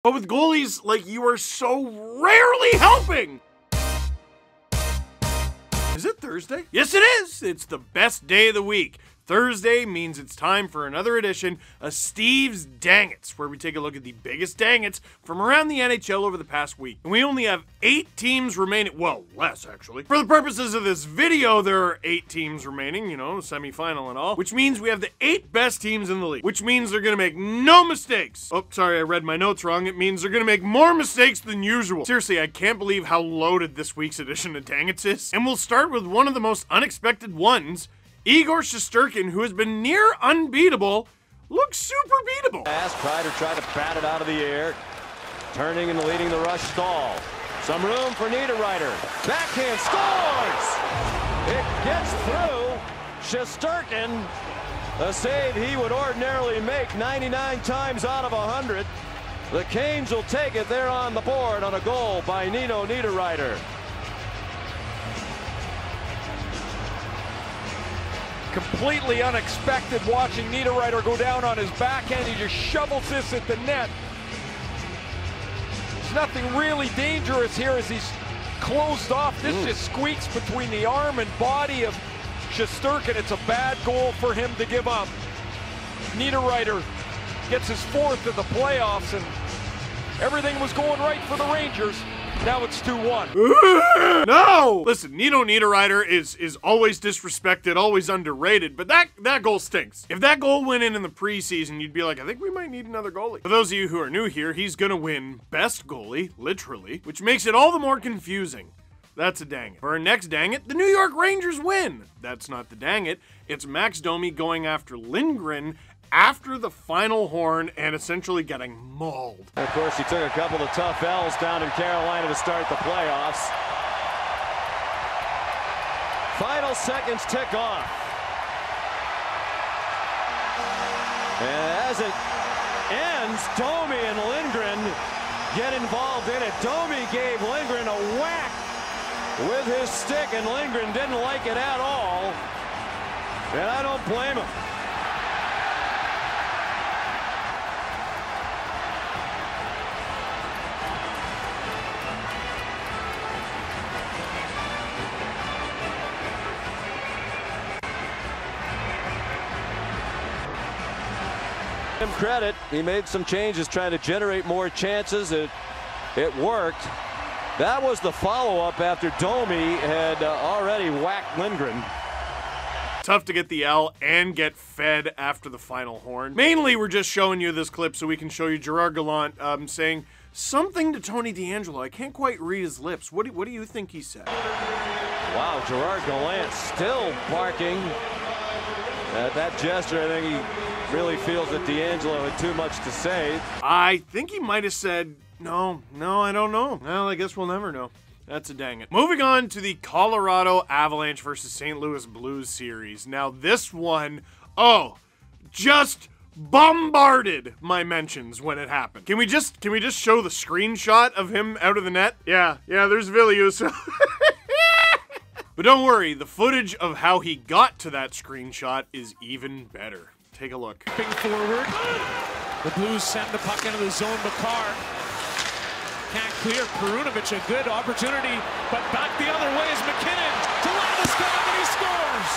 But with goalies, like, you are so rarely helping! Is it Thursday? Yes, it is! It's the best day of the week. Thursday means it's time for another edition of Steve's Dangits, where we take a look at the biggest dangits from around the NHL over the past week. And we only have 8 teams remaining, well, less actually. For the purposes of this video, there are 8 teams remaining, you know, semifinal and all, which means we have the 8 best teams in the league, which means they're gonna make no mistakes. Oh, sorry, I read my notes wrong. It means they're gonna make more mistakes than usual. Seriously, I can't believe how loaded this week's edition of Dangits is. And we'll start with one of the most unexpected ones. Igor Shesterkin, who has been near unbeatable, looks super beatable. Kreider tried to bat it out of the air. Turning and leading the rush stall. Some room for Niederreiter. Backhand scores! It gets through. Shesterkin, a save he would ordinarily make 99 times out of 100. The Canes will take it there on the board on a goal by Nino Niederreiter. Completely unexpected watching Niederreiter go down on his backhand. He just shovels this at the net. There's nothing really dangerous here as he's closed off. This just squeaks between the arm and body of Shesterkin. It's a bad goal for him to give up. Niederreiter gets his 4th of the playoffs, and everything was going right for the Rangers. Now it's 2-1. No! Listen, Nino Niederreiter is always disrespected, always underrated, but that goal stinks. If that goal went in the preseason, you'd be like, I think we might need another goalie. For those of you who are new here, he's gonna win best goalie, literally, which makes it all the more confusing. That's a dang it. For our next dang it, the New York Rangers win. That's not the dang it. It's Max Domi going after Lindgren after the final horn and essentially getting mauled. Of course, he took a couple of tough L's down in Carolina to start the playoffs. Final seconds tick off. And as it ends, Domi and Lindgren get involved in it. Domi gave Lindgren a whack with his stick, and Lindgren didn't like it at all. And I don't blame him. Him credit, he made some changes trying to generate more chances. It worked. That was the follow-up after Domi had already whacked Lindgren. Tough to get the L and get fed after the final horn. Mainly, we're just showing you this clip so we can show you Gerard Gallant saying something to Tony DeAngelo. I can't quite read his lips. What do you think he said? Wow, Gerard Gallant still barking at that gesture. I think he really feels that DeAngelo had too much to say. I think he might have said, no, I don't know. Well, I guess we'll never know. That's a dang it. Moving on to the Colorado Avalanche versus St. Louis Blues series. Now this one, just bombarded my mentions when it happened. Can we just show the screenshot of him out of the net? Yeah, there's Villius. But don't worry, the footage of how he got to that screenshot is even better. Take a look. Forward. The Blues send the puck into the zone. Makar can't clear. Perunovic, a good opportunity, but back the other way is McKinnon to Landeskog, and he scores.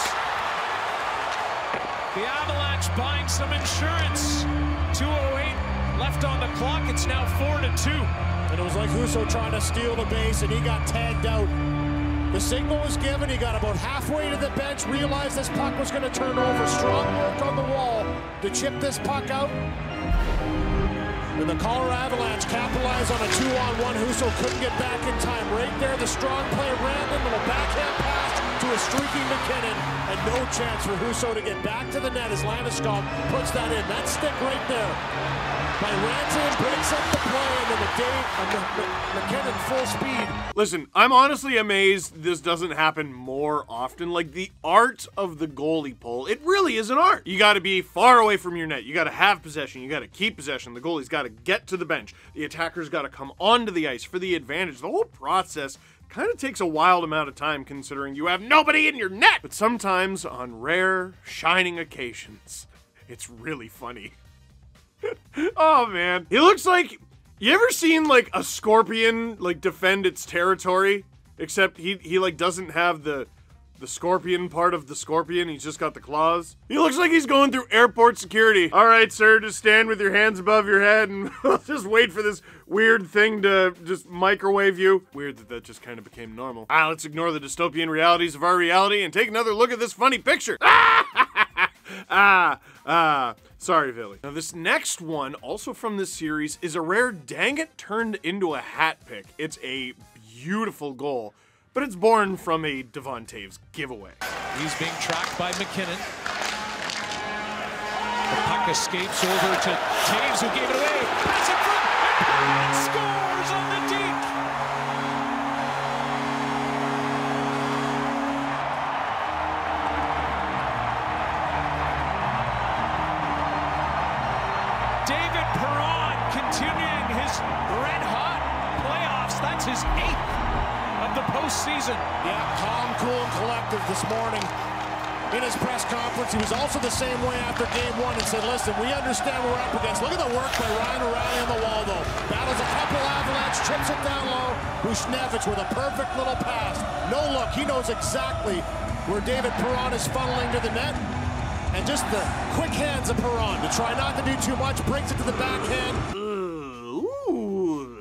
The Avalanche buying some insurance. 2:08 left on the clock. It's now 4-2. And it was like Husso trying to steal the base, and he got tagged out. The signal was given. He got about halfway to the bench, realized this puck was going to turn over. Strong work on the wall to chip this puck out. And the Colorado Avalanche capitalized on a 2-on-1. Husso couldn't get back in time. Right there, the strong play. Random little backhand pass to a streaking McKinnon. And no chance for Husso to get back to the net as Landeskog puts that in. That stick right there by Rantanen breaks up the play, and then McKinnon full speed. Listen, I'm honestly amazed this doesn't happen more often. Like, the art of the goalie pull, it really is an art. You gotta be far away from your net. You gotta have possession. You gotta keep possession. The goalie's gotta get to the bench. The attacker's gotta come onto the ice for the advantage. The whole process kind of takes a wild amount of time considering you have nobody in your net. But sometimes, on rare, shining occasions, it's really funny. Oh man, he looks like You ever seen like a scorpion like defend its territory? Except he like doesn't have the scorpion part of the scorpion, he's just got the claws. He looks like he's going through airport security. All right, sir, just stand with your hands above your head and just wait for this weird thing to just microwave you. Weird that just kind of became normal. Let's ignore the dystopian realities of our reality and take another look at this funny picture. Sorry, Billy. Now this next one, also from this series, is a rare dang it turned into a hat pick. It's a beautiful goal, but it's born from a Devon Toews giveaway. He's being tracked by McKinnon. The puck escapes over to Toews, who gave it away. Pass in front, and Perron scores on the deke. David Perron continuing his red-hot playoffs. That's his 8th of the postseason. Yeah, calm, cool, and collective this morning. In his press conference, he was also the same way after game 1 and said, listen, we understand what we're up against. Look at the work by Ryan O'Reilly on the wall, though. Battles a couple Avalanche, chips it down low. Buchnevich with a perfect little pass. No look, he knows exactly where David Perron is funneling to the net. And just the quick hands of Perron to try not to do too much, brings it to the backhand.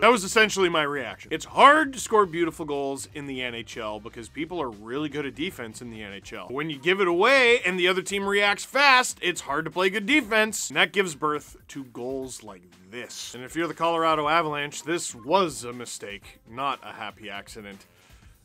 That was essentially my reaction. It's hard to score beautiful goals in the NHL because people are really good at defense in the NHL. When you give it away and the other team reacts fast, it's hard to play good defense, and that gives birth to goals like this. And if you're the Colorado Avalanche, this was a mistake, not a happy accident.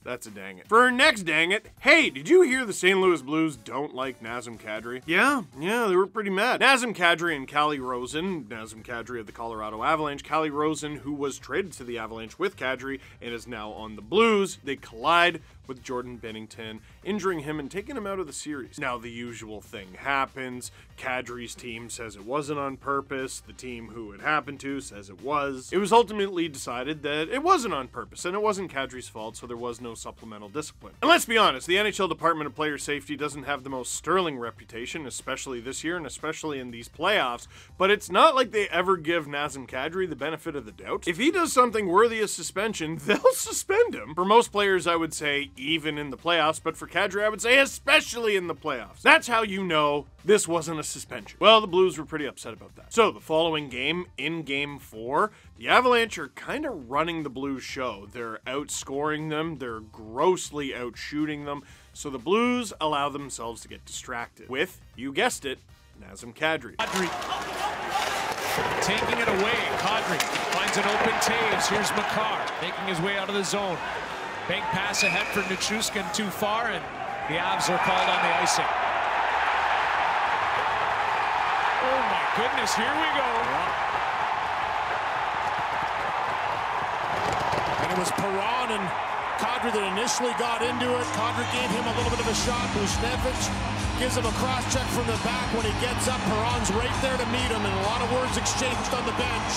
That's a dang it. For our next dang it, hey, did you hear the St. Louis Blues don't like Nazem Kadri? Yeah, they were pretty mad. Nazem Kadri and Calle Rosen, Nazem Kadri of the Colorado Avalanche, Calle Rosen, who was traded to the Avalanche with Kadri and is now on the Blues, they collide with Jordan Bennington, injuring him and taking him out of the series. Now, the usual thing happens. Kadri's team says it wasn't on purpose. The team who it happened to says it was. It was ultimately decided that it wasn't on purpose, and it wasn't Kadri's fault, so there was no supplemental discipline. And let's be honest, the NHL Department of Player Safety doesn't have the most sterling reputation, especially this year and especially in these playoffs, but it's not like they ever give Nazem Kadri the benefit of the doubt. If he does something worthy of suspension, they'll suspend him. For most players, I would say even in the playoffs, but for Kadri, I would say especially in the playoffs. That's how you know this wasn't a suspension. Well, the Blues were pretty upset about that. So the following game, in Game 4, the Avalanche are kind of running the Blues show. They're outscoring them, they're grossly outshooting them, so the Blues allow themselves to get distracted with, you guessed it, Nazem Kadri. Kadri taking it away. Kadri finds an open Toews. Here's Makar making his way out of the zone. Big pass ahead for Nichushkin, too far, and the Avs are called on the icing. Oh my goodness, here we go. And it was Perron and Kadri that initially got into it. Kadri gave him a little bit of a shot. Buchnevich gives him a cross-check from the back. When he gets up, Perron's right there to meet him, and a lot of words exchanged on the bench.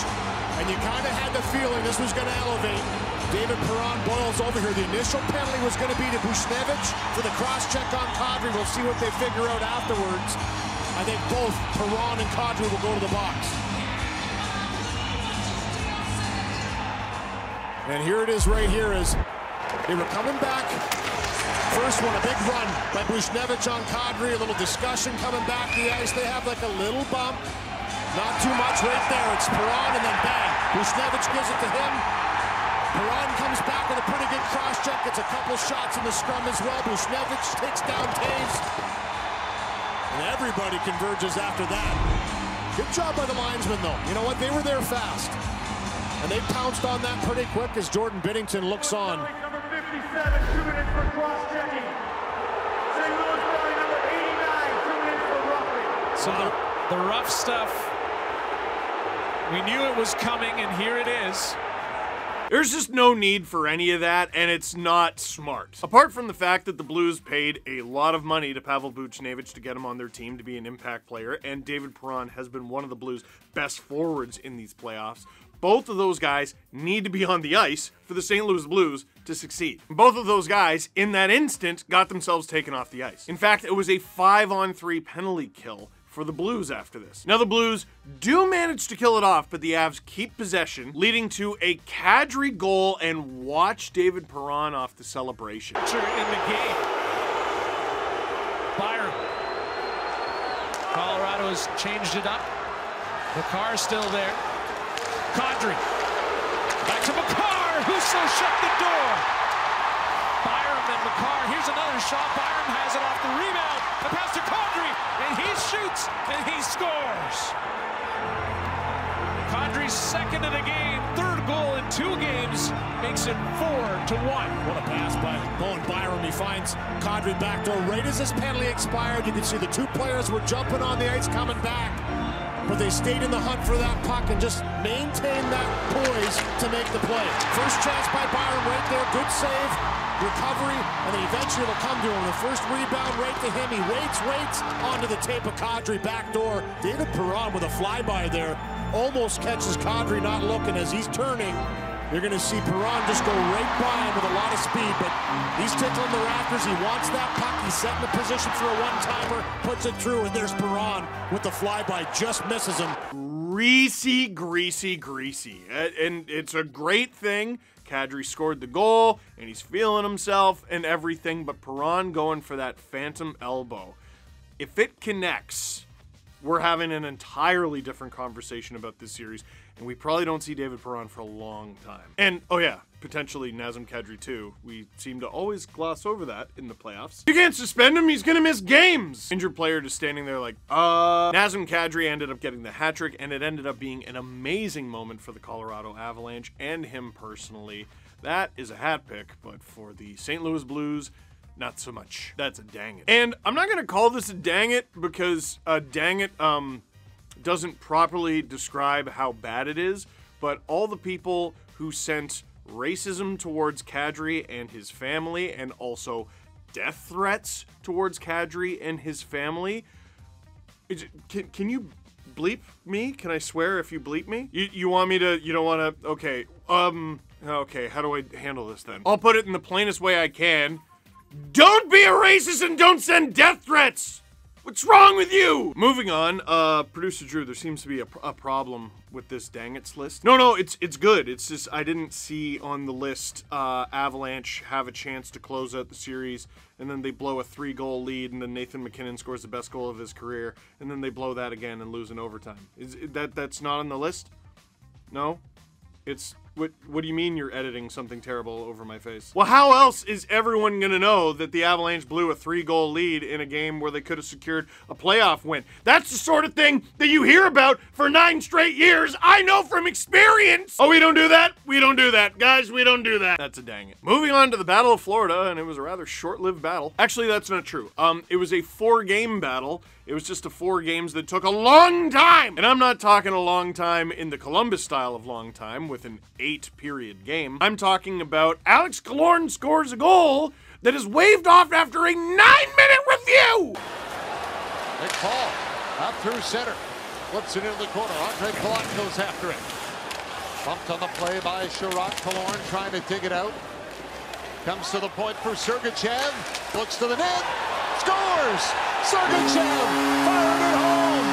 And you kind of had the feeling this was going to elevate. David Perron boils over here. The initial penalty was going to be to Buchnevich for the cross-check on Kadri. We'll see what they figure out afterwards. I think both Perron and Kadri will go to the box. And here it is right here as they were coming back. First one, a big run by Buchnevich on Kadri. A little discussion coming back to the ice. They have like a little bump. Not too much right there. It's Perron and then bang. Buchnevich gives it to him. Perron comes back with a pretty good cross-check. Gets a couple shots in the scrum as well. Buchnevich takes down Toews. And everybody converges after that. Good job by the linesmen, though. You know what? They were there fast. And they pounced on that pretty quick as Jordan Binnington looks on. Number 57, 2 minutes for cross-checking. St. Louis Valley, number 89, 2 minutes for roughing. So the rough stuff, we knew it was coming, and here it is. There's just no need for any of that, and it's not smart. Apart from the fact that the Blues paid a lot of money to Pavel Buchnevich to get him on their team to be an impact player, and David Perron has been one of the Blues' best forwards in these playoffs, both of those guys need to be on the ice for the St. Louis Blues to succeed. Both of those guys, in that instant, got themselves taken off the ice. In fact, it was a 5-on-3 penalty kill for the Blues after this. Now the Blues do manage to kill it off, but the Avs keep possession, leading to a Kadri goal, and watch David Perron off the celebration. In the game. Byron. Colorado has changed it up. McCarr still there. Kadri. Back to McCarr. Husso shut the door. Byram and McCarr. Here's another shot. Byram has it off the rebound. A pass to Kadri. And he shoots. And he scores. Kadri's second in the game. Third goal in 2 games. Makes it 4-1. What a pass by Bowen Byram. He finds Kadri back door right as his penalty expired. You can see the 2 players were jumping on the ice coming back. But they stayed in the hunt for that puck and just maintained that poise to make the play. First chance by Byram right there. Good save. Recovery. And then eventually it'll come to him. The first rebound right to him. He waits. Onto the tape of Kadri. Back door. David Perron with a flyby there. Almost catches Kadri not looking as he's turning. You're going to see Perron just go right by him with a lot of speed, but he's tickling the rafters. He wants that puck. He's setting the position for a one-timer, puts it through, and there's Perron with the flyby, just misses him. Greasy. And it's a great thing. Kadri scored the goal, and he's feeling himself and everything, but Perron going for that phantom elbow. If it connects, we're having an entirely different conversation about this series, and we probably don't see David Perron for a long time. And, oh yeah, potentially Nazem Kadri too. We seem to always gloss over that in the playoffs. You can't suspend him, he's gonna miss games! Injured player just standing there like, Nazem Kadri ended up getting the hat trick, and it ended up being an amazing moment for the Colorado Avalanche and him personally. That is a hat pick, but for the St. Louis Blues, not so much. That's a dang it. And I'm not gonna call this a dang it because a dang it doesn't properly describe how bad it is, but all the people who sent racism towards Kadri and his family, and also death threats towards Kadri and his family. Can you bleep me? Can I swear if you bleep me? You want me to, you don't want to, okay. Okay, how do I handle this then? I'll put it in the plainest way I can. Don't be a racist and don't send death threats! What's wrong with you? Moving on, producer Drew, there seems to be a problem with this dang it's list. No, it's good. It's just I didn't see on the list Avalanche have a chance to close out the series, and then they blow a 3-goal lead, and then Nathan MacKinnon scores the best goal of his career, and then they blow that again and lose in overtime. That's not on the list? No? It's what do you mean you're editing something terrible over my face? Well, how else is everyone gonna know that the Avalanche blew a 3-goal lead in a game where they could have secured a playoff win? That's the sort of thing that you hear about for 9 straight years. I know from experience. Oh, we don't do that? We don't do that. Guys, we don't do that. That's a dang it. Moving on to the Battle of Florida, and it was a rather short-lived battle. Actually, that's not true. It was a 4-game battle. It was just 4 games that took a long time. And I'm not talking a long time in the Columbus style of long time with an 8-period game. I'm talking about Alex Killorn scores a goal that is waved off after a 9-minute review. Big Paul up through center. Flips it into the corner. Andre Palat goes after it. Bumped on the play by Sherrod. Killorn trying to dig it out. Comes to the point for Sergachev. Looks to the net. Scores! Sergachev fired it home!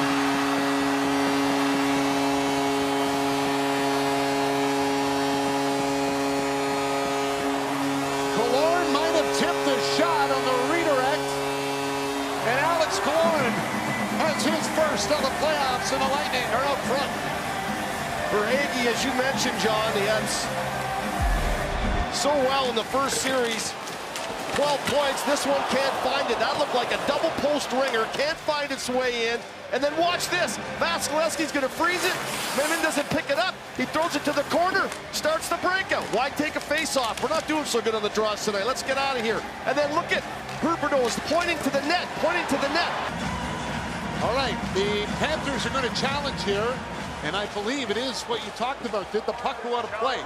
Killorn might have tipped the shot on the redirect. And Alex Killorn has his first of the playoffs, and the Lightning are out front. For Hagee, as you mentioned, John, he had so well in the first series. 12 points, this one can't find it. That looked like a double post ringer, can't find its way in. And then watch this, Vasilevsky's gonna freeze it. Memin doesn't pick it up. He throws it to the corner, starts the breakout. Why take a face-off? We're not doing so good on the draws tonight. Let's get out of here. And then look at Huberdeau is pointing to the net, All right, the Panthers are gonna challenge here, and I believe it is what you talked about. Did the puck go out of play?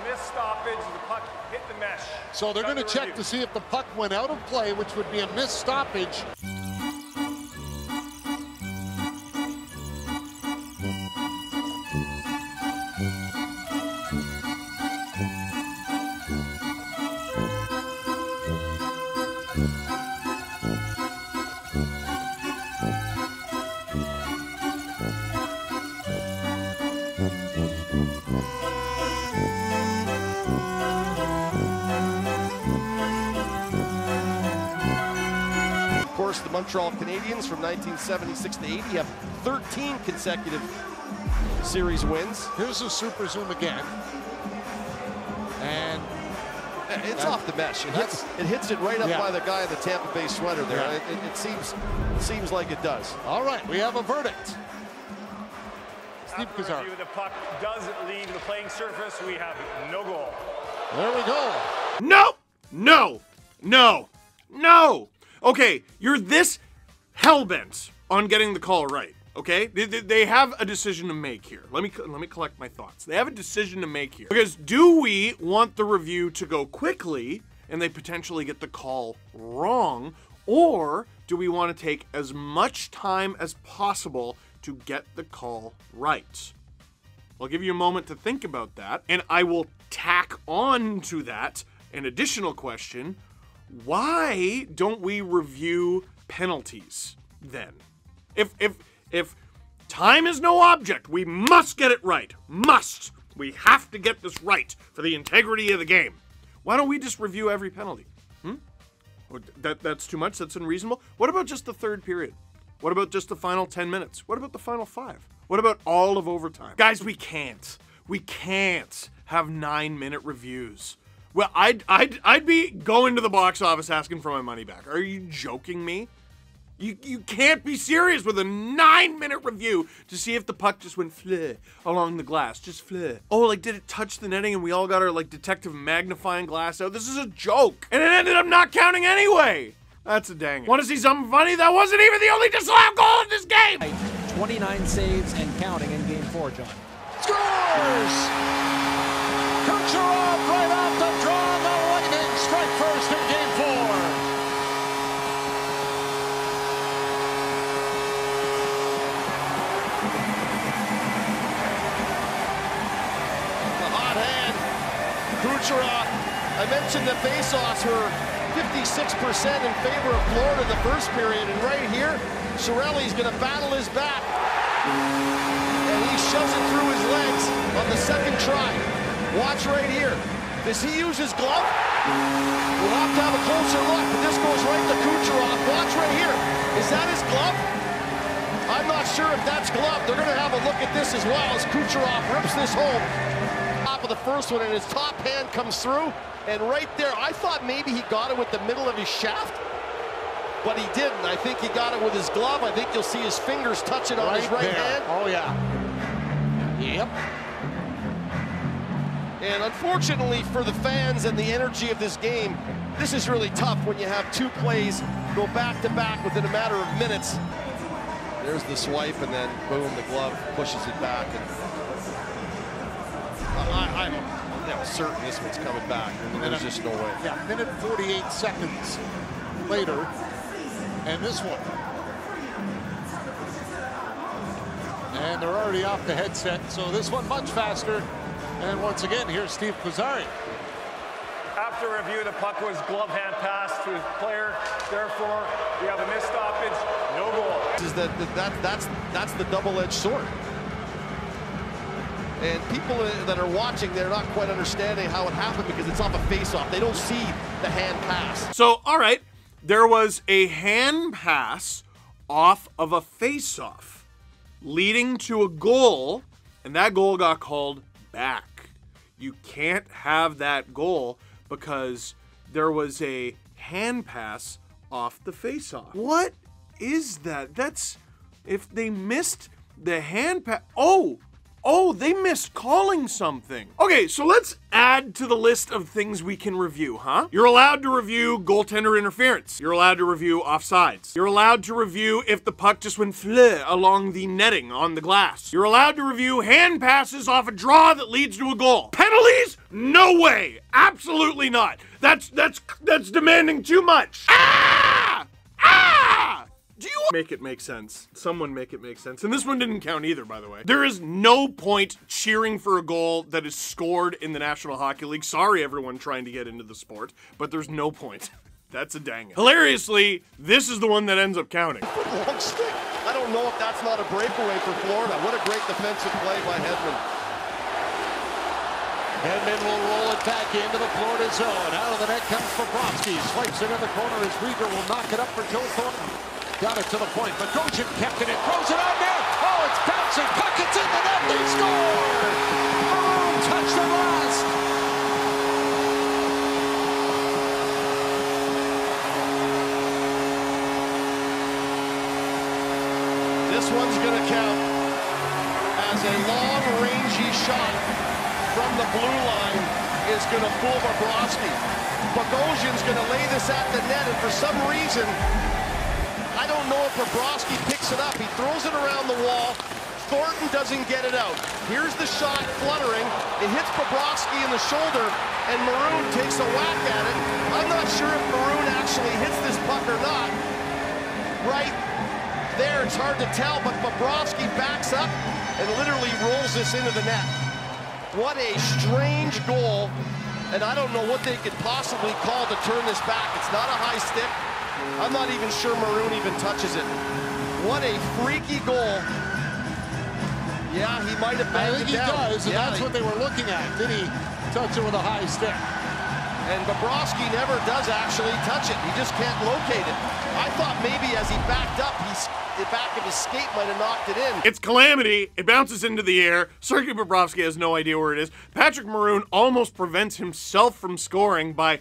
Missed stoppage, the puck hit the mesh. So they're going to check to see if the puck went out of play, which would be a missed stoppage. Montreal Canadiens from 1976 to 80 have 13 consecutive series wins. Here's a super zoom again. And it's off the mesh. It hits it right up by the guy in the Tampa Bay sweater there. Yeah. It seems like it does. All right, we have a verdict. Steve After Kazar. review, the puck does leave the playing surface. We have no goal. There we go. No! No! No! No! Okay, you're this hell-bent on getting the call right, okay? They have a decision to make here. Let me collect my thoughts. They have a decision to make here. Because do we want the review to go quickly and they potentially get the call wrong, or do we want to take as much time as possible to get the call right? I'll give you a moment to think about that, and I will tack on to that an additional question. Why don't we review penalties then? If time is no object, we must get it right. Must. We have to get this right for the integrity of the game. Why don't we just review every penalty? That's too much? That's unreasonable? What about just the third period? What about just the final 10 minutes? What about the final 5? What about all of overtime? Guys, we can't have 9-minute reviews. Well, I'd be going to the box office asking for my money back. Are you joking me? You can't be serious with a 9-minute review to see if the puck just went fleh along the glass. Just fleh. Oh, like, did it touch the netting and we all got our, like, detective magnifying glass out? This is a joke. And it ended up not counting anyway. That's a dang it. Want to see something funny? That wasn't even the only disallowed goal in this game. 29 saves and counting in Game 4, John. Scores! Kucherov right off the draw. The Lightning strike first in Game 4. Kucherov, I mentioned the face-offs were 56% in favor of Florida in the first period, and right here, Chiarelli's going to battle his back, and he shoves it through his legs on the second try. Watch right here. Does he use his glove? We'll have to have a closer look, but this goes right to Kucherov. Watch right here. Is that his glove? I'm not sure if that's glove. They're going to have a look at this as well as Kucherov rips this home. Top of the first one, and his top hand comes through, and right there, I thought maybe he got it with the middle of his shaft, but he didn't. I think he got it with his glove. I think you'll see his fingers touch it on his right hand. Oh, yeah. Yep. And unfortunately for the fans and the energy of this game, this is really tough when you have two plays go back-to-back within a matter of minutes. There's the swipe, and then boom, the glove pushes it back. And I'm certain this one's coming back. There's just no way. Yeah, minute 48 seconds later, and this one. And they're already off the headset, so this one much faster. And once again, here's Steve Kazar. After review, the puck was glove hand pass to his player. Therefore, we have a missed stoppage, no goal. That's the double-edged sword. And people that are watching, they're not quite understanding how it happened because it's off a face-off. They don't see the hand pass. So, all right, there was a hand pass off of a face-off leading to a goal, and that goal got called back. You can't have that goal because there was a hand pass off the face-off. What is that? That's if they missed the hand pass. Oh, they missed calling something. Okay, so let's add to the list of things we can review, huh? You're allowed to review goaltender interference. You're allowed to review offsides. You're allowed to review if the puck just went fleh along the netting on the glass. You're allowed to review hand passes off a draw that leads to a goal. Penalties? No way. Absolutely not. That's demanding too much. Ah! Ah! Do you make it make sense? Someone make it make sense. And this one didn't count either, by the way. There is no point cheering for a goal that is scored in the National Hockey League. Sorry, everyone trying to get into the sport, but there's no point. That's a dang it. Hilariously, this is the one that ends up counting. Long stick. I don't know if that's not a breakaway for Florida. What a great defensive play by Hedman. Hedman will roll it back into the Florida zone. Out of the net comes Bobrovsky. Swipes it in the corner as Rieger will knock it up for Joe Thornton. Got it to the point. Bogosian kept it in. Throws it on there. Oh, it's bouncing. Puck, it's in the net. They score! Maroon touched the glass. This one's going to count as a long, rangy shot from the blue line is going to fool Bobrovsky. Bogosian's going to lay this at the net, and for some reason, I don't know if Bobrovsky picks it up. He throws it around the wall. Thornton doesn't get it out. Here's the shot fluttering. It hits Bobrovsky in the shoulder, and Maroon takes a whack at it. I'm not sure if Maroon actually hits this puck or not. Right there, it's hard to tell, but Bobrovsky backs up and literally rolls this into the net. What a strange goal, and I don't know what they could possibly call to turn this back. It's not a high stick. I'm not even sure Maroon even touches it. What a freaky goal. Yeah, he might have banged it down. I think he does, and that's what they were looking at. Did he touch it with a high stick? And Bobrovsky never does actually touch it. He just can't locate it. I thought maybe as he backed up, the back of his skate might have knocked it in. It's calamity. It bounces into the air. Sergei Bobrovsky has no idea where it is. Patrick Maroon almost prevents himself from scoring by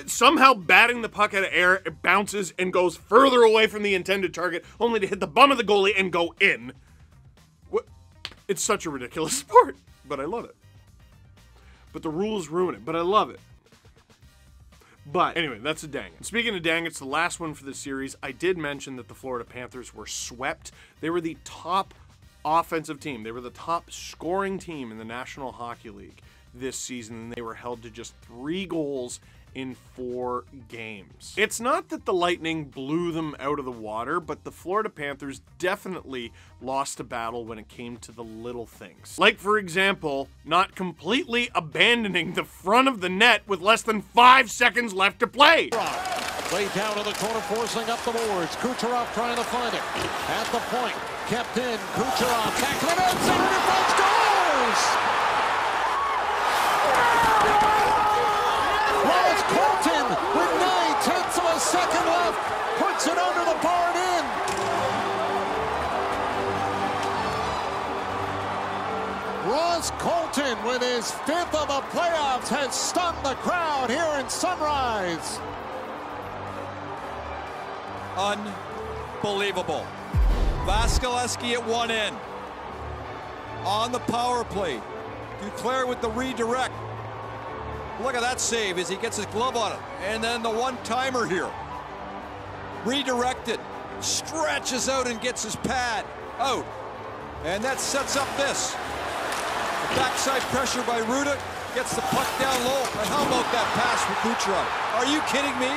somehow batting the puck out of air. It bounces and goes further away from the intended target, only to hit the bum of the goalie and go in. It's such a ridiculous sport, but I love it. But the rules ruin it, but I love it. But anyway, that's a dang it. Speaking of dang it's the last one for the series. I did mention that the Florida Panthers were swept. They were the top offensive team. They were the top scoring team in the National Hockey League this season, and they were held to just 3 goals in 4 games. It's not that the Lightning blew them out of the water, but the Florida Panthers definitely lost a battle when it came to the little things. Like, for example, not completely abandoning the front of the net with less than 5 seconds left to play. Laid down in the corner, forcing up the boards. Kucherov trying to find it. At the point, kept in. Kucherov back to the net, center in front, scores! Colton with 9/10 of a second left puts it under the bar and in. Ross Colton with his 5th of the playoffs has stunned the crowd here in Sunrise. Unbelievable. Vasilevsky at one end. On the power play. Duclair with the redirect. Look at that save as he gets his glove on it. And then the one-timer here. Redirected. Stretches out and gets his pad out. And that sets up this. The backside pressure by Ruda. Gets the puck down low. And how about that pass for Kucherov? Are you kidding me?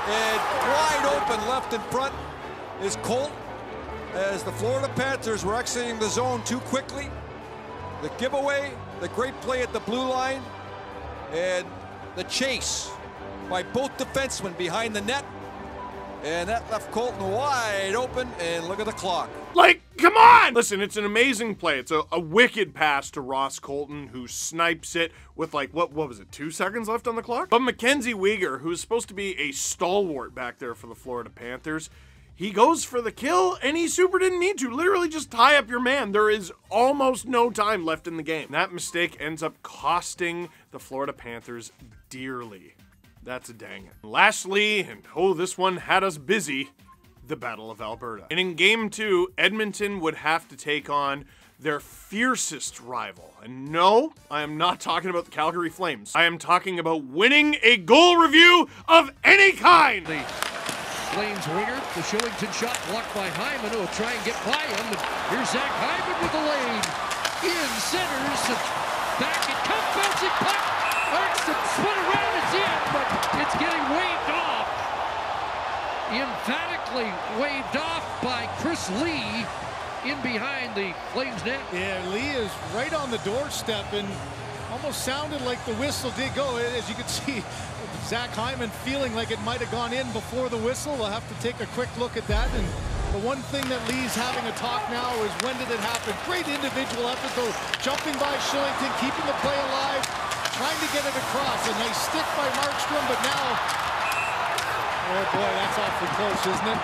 And wide open left in front is Colt. As the Florida Panthers were exiting the zone too quickly. The giveaway, the great play at the blue line. And the chase by both defensemen behind the net. And that left Colton wide open, and look at the clock. Like, come on! Listen, it's an amazing play. It's a wicked pass to Ross Colton, who snipes it with, like, what was it, 2 seconds left on the clock? But Mackenzie Weegar, who's supposed to be a stalwart back there for the Florida Panthers, he goes for the kill, and he super didn't need to. Literally just tie up your man. There is almost no time left in the game. That mistake ends up costing the Florida Panthers dearly. That's a dang it. Lastly, and oh, this one had us busy, the Battle of Alberta. And in Game 2, Edmonton would have to take on their fiercest rival. And no, I am not talking about the Calgary Flames. I am talking about winning a goal review of any kind. Flames winger, the Shillington shot blocked by Hyman, who will try and get by him. And here's Zach Hyman with the lane. In centers, back it comes, bouncing puck. Arcs to spin around, it's in, but it's getting waved off. Emphatically waved off by Chris Lee in behind the Flames net. Yeah, Lee is right on the doorstep and almost sounded like the whistle did go. As you can see, Zach Hyman feeling like it might have gone in before the whistle. We'll have to take a quick look at that. And the one thing that Lee's having a talk now is when did it happen? Great individual effort though, jumping by Shillington, keeping the play alive, trying to get it across. A nice stick by Markstrom, but now, oh boy, that's awfully close, isn't it?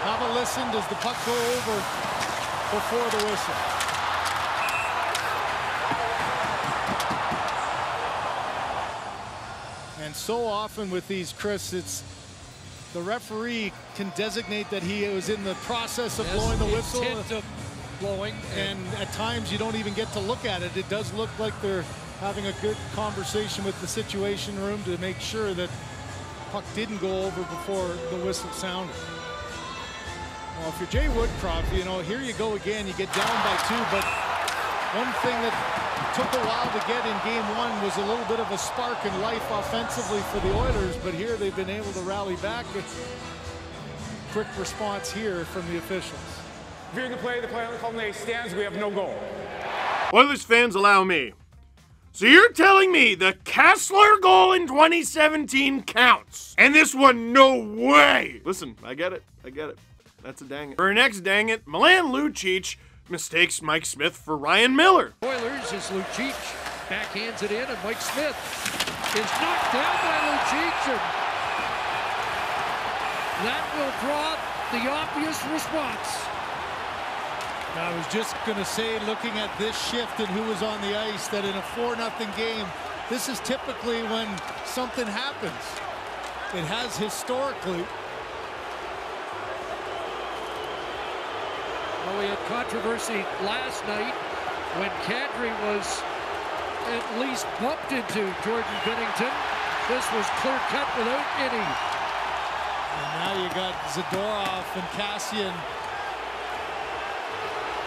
Have a listen. Does the puck go over before the whistle? And so often with these, Chris, it's the referee can designate that he was in the process of blowing the whistle. Intent of blowing. And at times you don't even get to look at it. It does look like they're having a good conversation with the situation room to make sure that puck didn't go over before the whistle sounded. Well, if you're Jay Woodcroft, you know, here you go again. You get down by 2, but one thing that took a while to get in game 1 was a little bit of a spark in life offensively for the Oilers, but here they've been able to rally back. Quick response here from the officials. Viewing the play on the stands, we have no goal. Oilers fans, allow me. So you're telling me the Kessler goal in 2017 counts, and this one, no way. Listen, I get it. That's a dang it. For our next dang it, Milan Lucic mistakes Mike Smith for Ryan Miller. Oilers as Lucic backhands it in, and Mike Smith is knocked down by Lucic, and that will draw the obvious response. I was just going to say, looking at this shift and who was on the ice, that in a 4-0 game, this is typically when something happens. It has historically. Well, we had controversy last night when Kadri was at least bumped into Jordan Binnington. This was clear cut without any. And now you got Zadorov and Cassian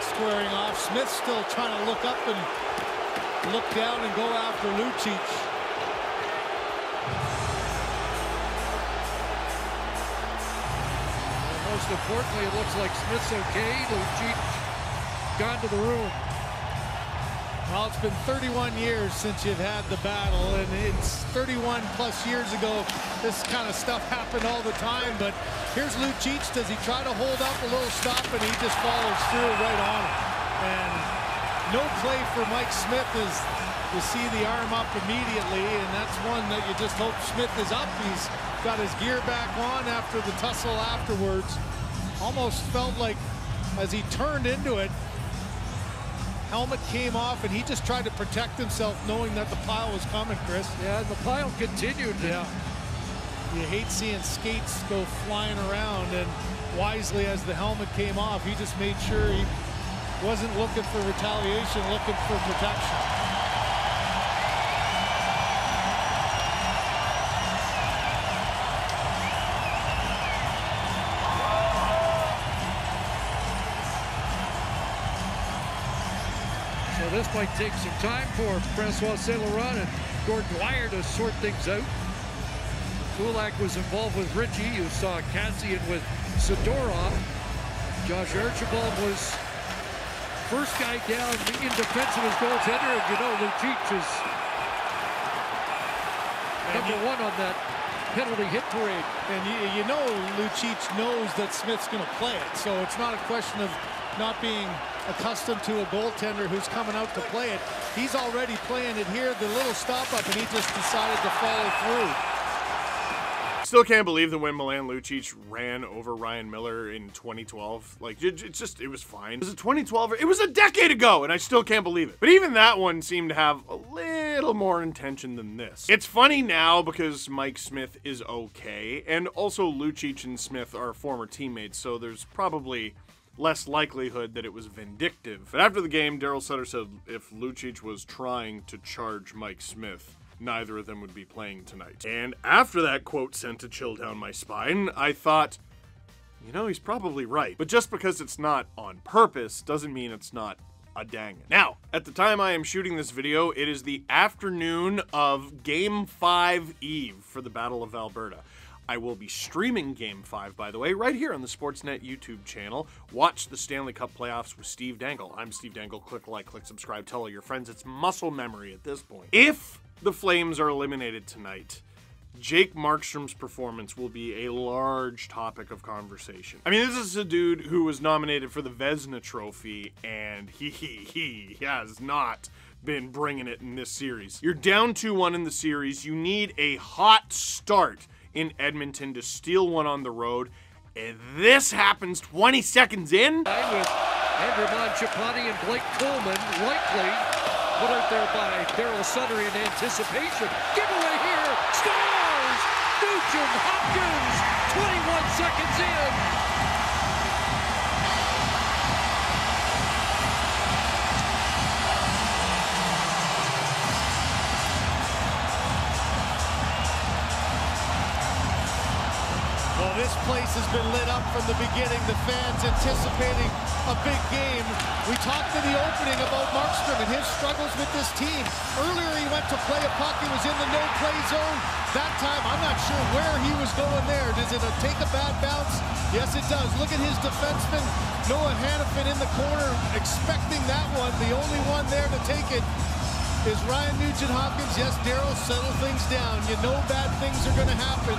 squaring off. Smith still trying to look up and look down and go after Lucic. Most importantly, it looks like Smith's okay. Lucic gone to the room. Well, it's been 31 years since you've had the battle, and it's 31 plus years ago. This kind of stuff happened all the time, but here's Lucic. Does he try to hold up a little stop, and he just follows through right on it. And no play for Mike Smith is you see the arm up immediately, and that's one that you just hope Smith is up. He's got his gear back on after the tussle afterwards. Almost felt like as he turned into it, helmet came off, and he just tried to protect himself knowing that the pile was coming, Chris. Yeah, the pile continued. Yeah. You hate seeing skates go flying around, and wisely as the helmet came off, he just made sure he wasn't looking for retaliation, looking for protection. So this might take some time for Francois Saint Laurent and Gordon Dwyer to sort things out. Kulak was involved with Ritchie. You saw Cassian with Zadorov. Josh Archibald was first guy down in defense of his goaltender, and you know Lucic is #1 on that penalty hit parade. And you know Lucic knows that Smith's going to play it, so it's not a question of not being accustomed to a goaltender who's coming out to play it. He's already playing it here, the little stop up, and he just decided to follow through. Still can't believe that when Milan Lucic ran over Ryan Miller in 2012, like, it was fine. Was it 2012? It was a decade ago, and I still can't believe it. But even that one seemed to have a little more intention than this. It's funny now because Mike Smith is okay, and also Lucic and Smith are former teammates, so there's probably less likelihood that it was vindictive. But after the game, Daryl Sutter said if Lucic was trying to charge Mike Smith, neither of them would be playing tonight. And after that quote sent a chill down my spine, I thought, you know, he's probably right. But just because it's not on purpose doesn't mean it's not a dang it. Now, at the time I am shooting this video, it is the afternoon of Game 5 Eve for the Battle of Alberta. I will be streaming Game 5, by the way, right here on the Sportsnet YouTube channel. Watch the Stanley Cup playoffs with Steve Dangle. I'm Steve Dangle. Click like, click subscribe, tell all your friends. It's muscle memory at this point. If the Flames are eliminated tonight, Jake Markstrom's performance will be a large topic of conversation. I mean, this is a dude who was nominated for the Vezina Trophy, and he has not been bringing it in this series. You're down 2-1 in the series. You need a hot start in Edmonton to steal one on the road, And this happens 20 seconds in. With Andrew Mangiapane and Blake Coleman likely put out there by Daryl Sutter in anticipation. Giveaway here, scores! Nugent Hopkins, 21 seconds in. Well, this place has been lit up from the beginning. The fans anticipating a big game. We talked in the opening about Markstrom and his struggles with this team. Earlier he went to play a puck. He was in the no-play zone. That time, I'm not sure where he was going there. Does it take a bad bounce? Yes, it does. Look at his defenseman, Noah Hannafin, in the corner, expecting that one. The only one there to take it is Ryan Nugent-Hopkins. Yes, Daryl, settle things down. You know bad things are going to happen.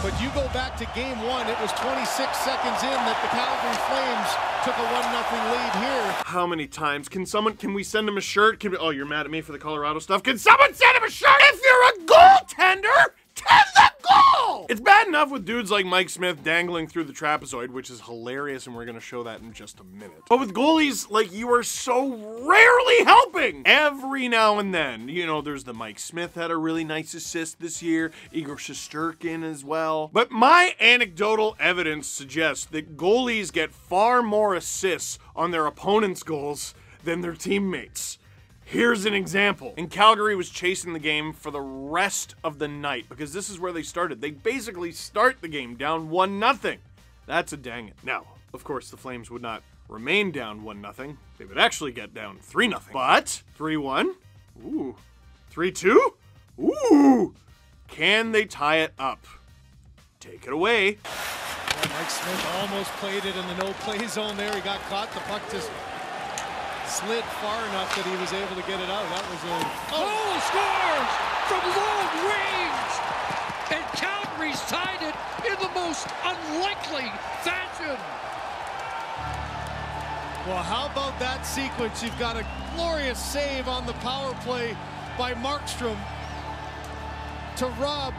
But you go back to game one, it was 26 seconds in that the Calgary Flames took a 1-0 lead here. How many times? Can we send him a shirt? Oh, you're mad at me for the Colorado stuff? Can someone send him a shirt? If you're a goaltender, tend the goal! It's bad enough with dudes like Mike Smith dangling through the trapezoid, which is hilarious, and we're gonna show that in just a minute. But with goalies, like, you are so rarely helping. Every now and then, you know, there's the Mike Smith had a really nice assist this year, Igor Shesterkin as well. But my anecdotal evidence suggests that goalies get far more assists on their opponent's goals than their teammates. Here's an example. And Calgary was chasing the game for the rest of the night because this is where they started. They basically start the game down 1-0. That's a dang it. Now, of course, the Flames would not remain down 1-0. They would actually get down 3-0. But 3-1. Ooh. 3-2. Ooh. Can they tie it up? Take it away. Well, Mike Smith almost played it in the no-play zone there. He got caught. The puck just slid far enough that he was able to get it out. That was a... Oh, scores from long range! And Calgary's tied it in the most unlikely fashion. Well, how about that sequence? You've got a glorious save on the power play by Markstrom to rob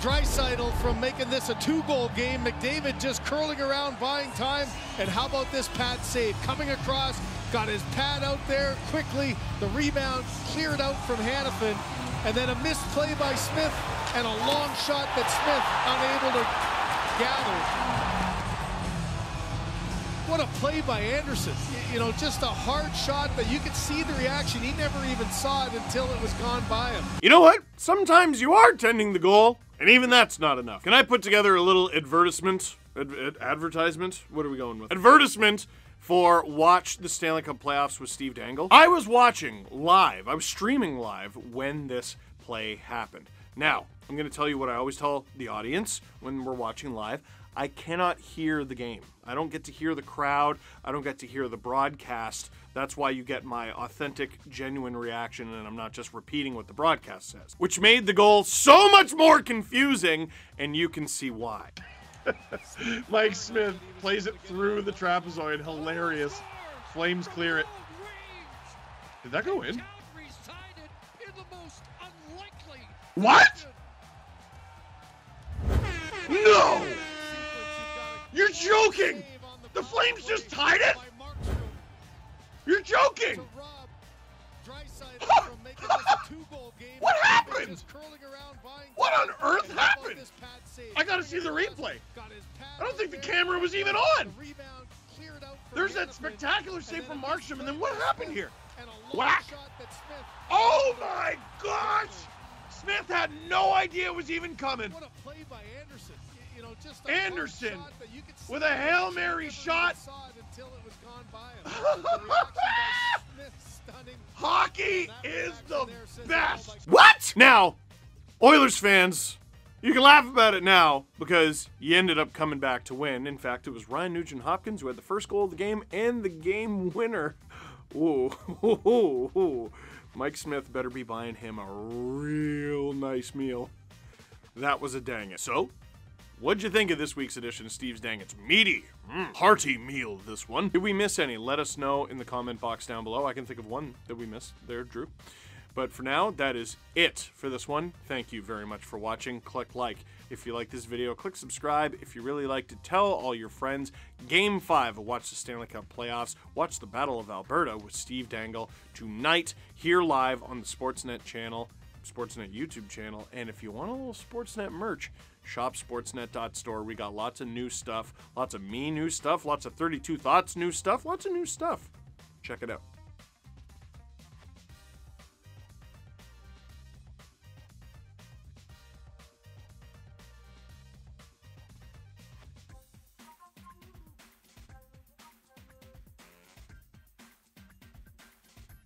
Draisaitl from making this a 2-goal game. McDavid just curling around, buying time. And how about this pad save? Coming across, got his pad out there quickly. The rebound cleared out from Hannafin. And then a missed play by Smith and a long shot that Smith unable to gather. What a play by Anderson. You know, just a hard shot that you could see the reaction. He never even saw it until it was gone by him. You know what? Sometimes you are tending the goal, and even that's not enough. Can I put together a little advertisement? Advertisement? What are we going with? Advertisement for Watch the Stanley Cup Playoffs with Steve Dangle. I was watching live. I was streaming live when this play happened. Now, I'm going to tell you what I always tell the audience when we're watching live. I cannot hear the game. I don't get to hear the crowd. I don't get to hear the broadcast. That's why you get my authentic, genuine reaction, and I'm not just repeating what the broadcast says. Which made the goal so much more confusing, and you can see why. Mike Smith plays it through the trapezoid. Hilarious. Flames clear it. Did that go in? What? No! You're joking! The Flames just tied it? You're joking! What happened? What on earth happened? I gotta see the replay. I don't think the camera was even on. There's that spectacular save from Markstrom, and then what happened here? Whack! Oh my gosh! Smith had no idea it was even coming. What a play by Anderson. You know, just Anderson with a Hail Mary shot. Hockey is the best. What? Now, Oilers fans, you can laugh about it now because you ended up coming back to win. In fact, it was Ryan Nugent-Hopkins who had the first goal of the game and the game winner. Ooh. Mike Smith better be buying him a real nice meal. That was a dang it. So, what'd you think of this week's edition of Steve's Dang It's meaty, hearty meal, this one? Did we miss any? Let us know in the comment box down below. I can think of one that we missed there, Drew. But for now, that is it for this one. Thank you very much for watching. Click like if you like this video. Click subscribe if you really like to. Tell all your friends. Game 5 of Watch the Stanley Cup Playoffs. Watch the Battle of Alberta with Steve Dangle tonight here live on the Sportsnet channel, Sportsnet YouTube channel. And if you want a little Sportsnet merch, shop sportsnet.store. We got lots of new stuff, lots of me new stuff, lots of 32 Thoughts new stuff, lots of new stuff. Check it out.